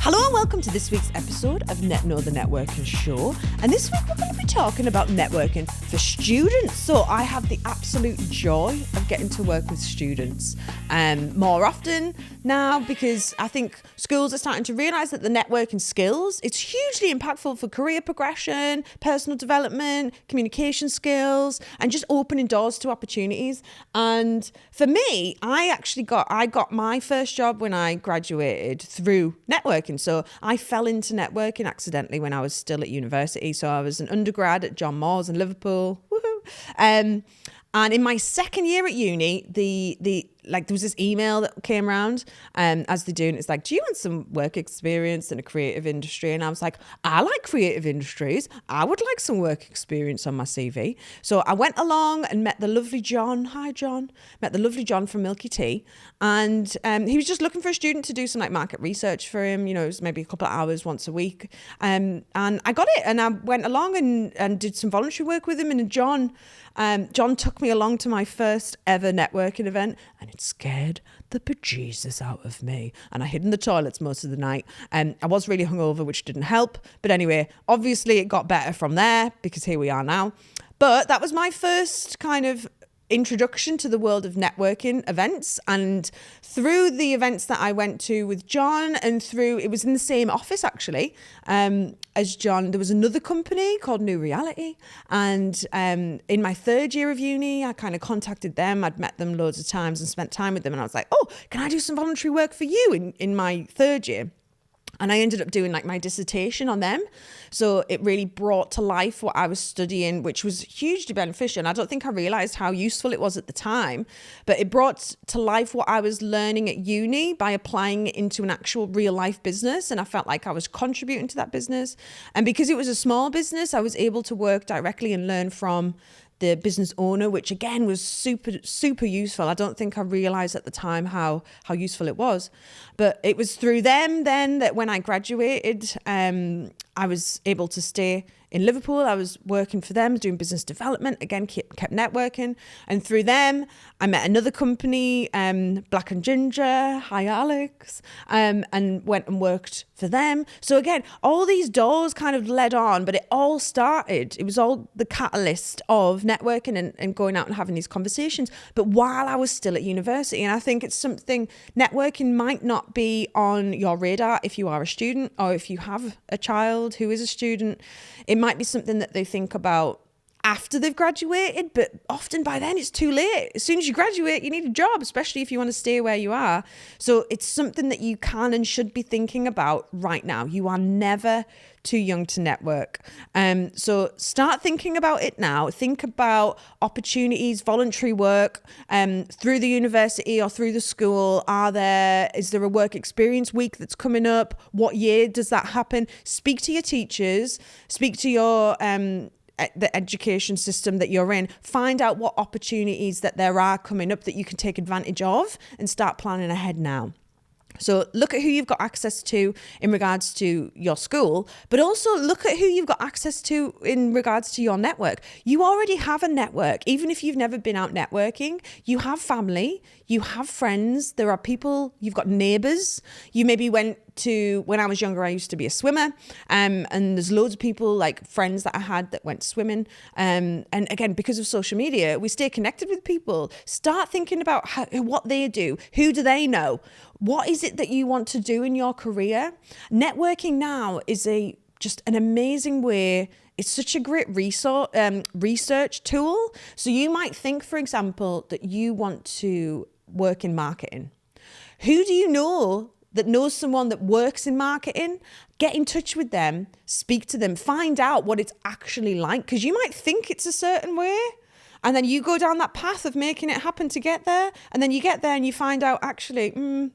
Hello and welcome to this week's episode of NetKno, the networking show. And this week we're going to be talking about networking for students. So I have the absolute joy of getting to work with students more often now, because I think schools are starting to realise that the networking skills, it's hugely impactful for career progression, personal development, communication skills, and just opening doors to opportunities. And for me, I got my first job when I graduated through networking. So I fell into networking accidentally when I was still at university. So I was an undergrad at John Moores in Liverpool. Woohoo! And in my second year at uni, there was this email that came around, as they do, and it's like, do you want some work experience in a creative industry? And I was like, I like creative industries. I would like some work experience on my CV. So I went along and met the lovely John. Hi, John. Met the lovely John from Milky Tea. And he was just looking for a student to do some like market research for him. You know, it was maybe a couple of hours once a week. And I got it. And I went along and did some voluntary work with him. And John took me along to my first ever networking event, and it scared the bejesus out of me. And I hid in the toilets most of the night. I was really hungover, which didn't help. But anyway, obviously it got better from there, because here we are now. But that was my first kind of introduction to the world of networking events. And through the events that I went to with John, and it was in the same office actually as John, there was another company called New Reality. And in my third year of uni, I kind of contacted them. I'd met them loads of times and spent time with them. And I was like, oh, can I do some voluntary work for you in my third year? And I ended up doing like my dissertation on them. So it really brought to life what I was studying, which was hugely beneficial. And I don't think I realized how useful it was at the time, but it brought to life what I was learning at uni by applying it into an actual real life business. And I felt like I was contributing to that business. And because it was a small business, I was able to work directly and learn from the business owner, which again was super, super useful. I don't think I realized at the time how useful it was. But it was through them then that when I graduated, I was able to stay in Liverpool. I was working for them, doing business development, again, kept networking. And through them, I met another company, Black and Ginger, hi Alex, and went and worked for them. So again, all these doors kind of led on, but it was all the catalyst of networking and going out and having these conversations. But while I was still at university, and I think it's something, networking might not be on your radar if you are a student, or if you have a child who is a student. It might be something that they think about after they've graduated, but often by then it's too late. As soon as you graduate, you need a job, especially if you want to stay where you are. So it's something that you can and should be thinking about right now. You are never too young to network. So start thinking about it now. Think about opportunities, voluntary work through the university or through the school. Is there a work experience week that's coming up? What year does that happen? Speak to your teachers, speak to your the education system that you're in. Find out what opportunities that there are coming up that you can take advantage of, and start planning ahead now. So look at who you've got access to in regards to your school, but also look at who you've got access to in regards to your network. You already have a network. Even if you've never been out networking, you have family, you have friends, there are people, you've got neighbours. You maybe when I was younger, I used to be a swimmer, and there's loads of people, like friends that I had that went swimming. And again, because of social media, we stay connected with people. Start thinking about what they do. Who do they know? What is it that you want to do in your career? Networking now is just an amazing way. It's such a great research tool. So you might think, for example, that you want to work in marketing. Who do you know that knows someone that works in marketing? Get in touch with them, speak to them, find out what it's actually like, because you might think it's a certain way. And then you go down that path of making it happen to get there. And then you get there and you find out, actually,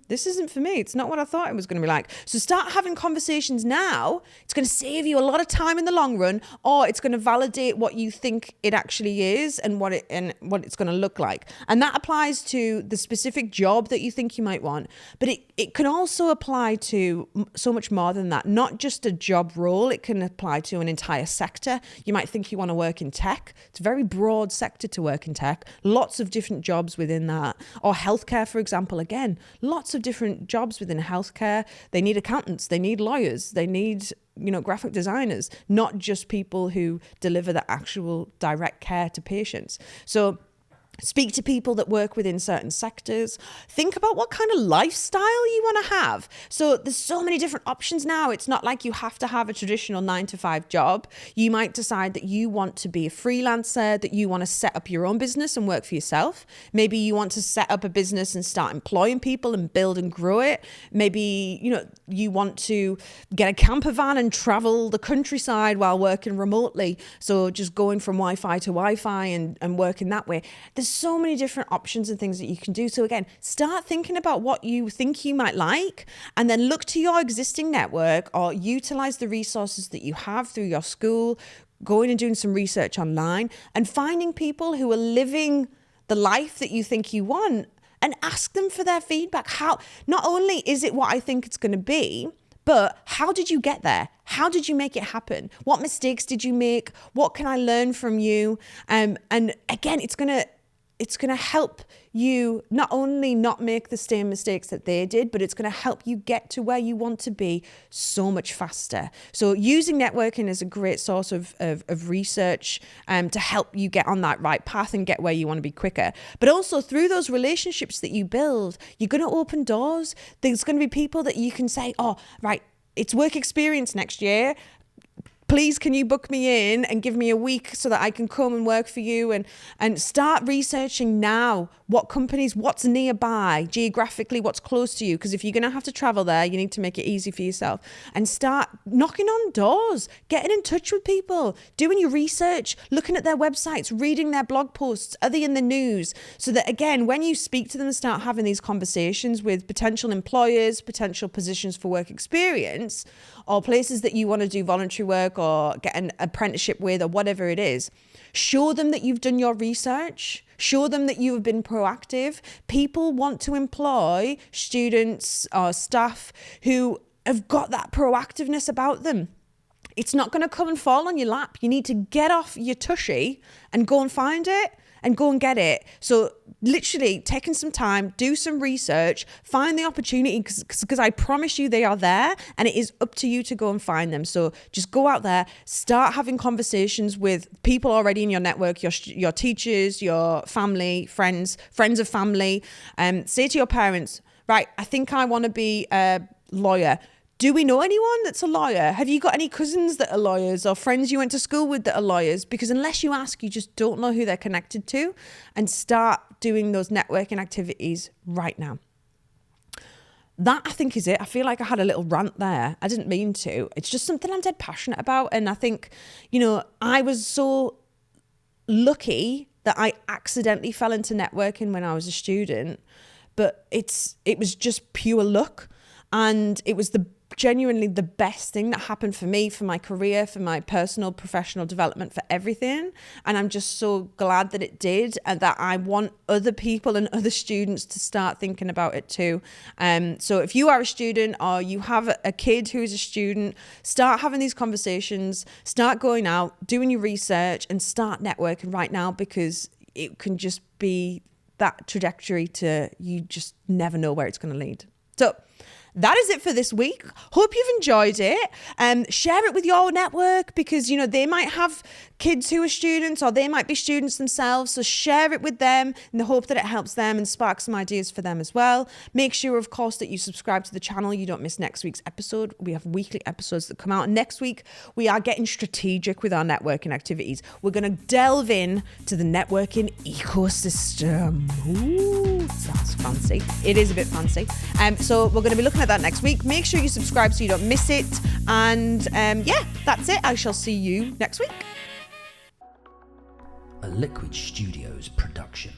this isn't for me. It's not what I thought it was going to be like. So start having conversations now. It's going to save you a lot of time in the long run, or it's going to validate what you think it actually is and what it's going to look like. And that applies to the specific job that you think you might want. But it can also apply to so much more than that. Not just a job role. It can apply to an entire sector. You might think you want to work in tech. It's a very broad sector sector to work in tech, lots of different jobs within that. Or healthcare, for example, again, lots of different jobs within healthcare. They need accountants, they need lawyers, they need, graphic designers, not just people who deliver the actual direct care to patients. So speak to people that work within certain sectors. Think about what kind of lifestyle you want to have. So there's so many different options now. It's not like you have to have a traditional 9-to-5 job. You might decide that you want to be a freelancer, that you want to set up your own business and work for yourself. Maybe you want to set up a business and start employing people and build and grow it. Maybe, you want to get a camper van and travel the countryside while working remotely. So just going from Wi-Fi to Wi-Fi and working that way. There's so many different options and things that you can do. So again, start thinking about what you think you might like, and then look to your existing network or utilize the resources that you have through your school, going and doing some research online and finding people who are living the life that you think you want and ask them for their feedback. How, not only is it what I think it's going to be, but how did you get there? How did you make it happen? What mistakes did you make? What can I learn from you? And again, it's going to help you not only not make the same mistakes that they did, but it's going to help you get to where you want to be so much faster. So using networking is a great source of research to help you get on that right path and get where you want to be quicker. But also through those relationships that you build, you're going to open doors. There's going to be people that you can say, oh, right, it's work experience next year. Please, can you book me in and give me a week so that I can come and work for you, and start researching now what companies, what's nearby, geographically, what's close to you. Because if you're going to have to travel there, you need to make it easy for yourself and start knocking on doors, getting in touch with people, doing your research, looking at their websites, reading their blog posts, are they in the news? So that again, when you speak to them and start having these conversations with potential employers, potential positions for work experience, or places that you want to do voluntary work or get an apprenticeship with or whatever it is, show them that you've done your research, show them that you have been proactive. People want to employ students or staff who have got that proactiveness about them. It's not going to come and fall on your lap. You need to get off your tushy and go and find it and go and get it. So literally taking some time, do some research, find the opportunity, because I promise you they are there, and it is up to you to go and find them. So just go out there, start having conversations with people already in your network, your teachers, your family, friends of family. Say to your parents, right, I think I want to be a lawyer. Do we know anyone that's a lawyer? Have you got any cousins that are lawyers or friends you went to school with that are lawyers? Because unless you ask, you just don't know who they're connected to. And start doing those networking activities right now. That, I think, is it. I feel like I had a little rant there. I didn't mean to. It's just something I'm dead passionate about. And I think, I was so lucky that I accidentally fell into networking when I was a student. But it was just pure luck. And it was genuinely the best thing that happened for me, for my career, for my personal, professional development, for everything. And I'm just so glad that it did, and that I want other people and other students to start thinking about it too. So if you are a student or you have a kid who is a student, start having these conversations, start going out, doing your research, and start networking right now, because it can just be that trajectory to, you just never know where it's going to lead. So that is it for this week. Hope you've enjoyed it. Share it with your network, because, they might have kids who are students, or they might be students themselves. So share it with them in the hope that it helps them and sparks some ideas for them as well. Make sure, of course, that you subscribe to the channel. You don't miss next week's episode. We have weekly episodes that come out. And next week, we are getting strategic with our networking activities. We're going to delve in to the networking ecosystem. Ooh, sounds fancy. It is a bit fancy. So we're going to be looking at that next week. Make sure you subscribe so you don't miss it. And that's it. I shall see you next week. A Liquid Studios production.